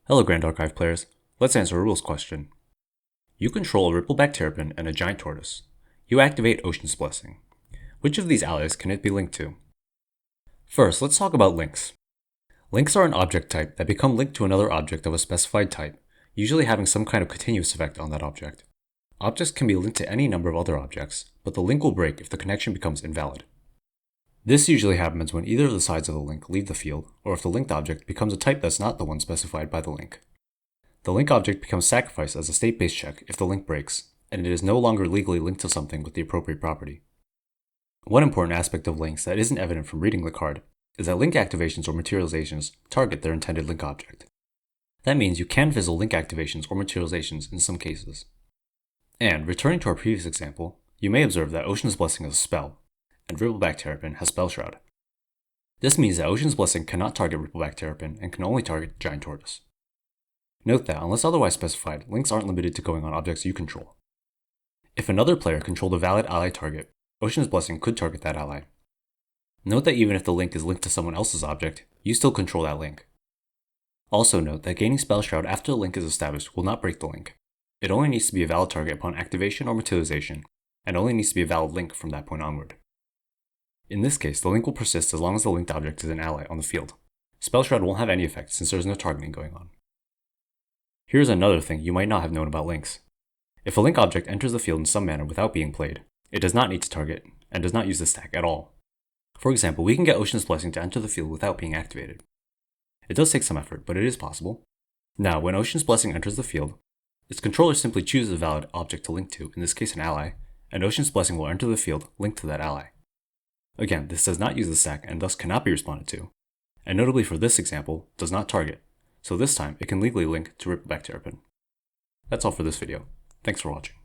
Hello Grand Archive players, let's answer a rules question. You control a rippleback terrapin and a giant tortoise. You activate Ocean's Blessing. Which of these allies can it be linked to? First, let's talk about links. Links are an object type that become linked to another object of a specified type, usually having some kind of continuous effect on that object. Objects can be linked to any number of other objects, but the link will break if the connection becomes invalid. This usually happens when either of the sides of the link leave the field, or if the linked object becomes a type that's not the one specified by the link. The link object becomes sacrificed as a state-based check if the link breaks, and it is no longer legally linked to something with the appropriate property. One important aspect of links that isn't evident from reading the card is that link activations or materializations target their intended link object. That means you can fizzle link activations or materializations in some cases. And, returning to our previous example, you may observe that Ocean's Blessing is a spell, and Rippleback Terrapin has Spell Shroud. This means that Ocean's Blessing cannot target Rippleback Terrapin and can only target Giant Tortoise. Note that, unless otherwise specified, links aren't limited to going on objects you control. If another player controlled a valid ally target, Ocean's Blessing could target that ally. Note that even if the link is linked to someone else's object, you still control that link. Also note that gaining Spell Shroud after the link is established will not break the link. It only needs to be a valid target upon activation or materialization, and only needs to be a valid link from that point onward. In this case, the link will persist as long as the linked object is an ally on the field. Spell Shroud won't have any effect since there is no targeting going on. Here's another thing you might not have known about links. If a link object enters the field in some manner without being played, it does not need to target, and does not use the stack at all. For example, we can get Ocean's Blessing to enter the field without being activated. It does take some effort, but it is possible. Now, when Ocean's Blessing enters the field, its controller simply chooses a valid object to link to, in this case an ally, and Ocean's Blessing will enter the field linked to that ally. Again, this does not use the stack and thus cannot be responded to, and notably for this example, does not target, so this time it can legally link to Rippleback Terrapin. That's all for this video. Thanks for watching.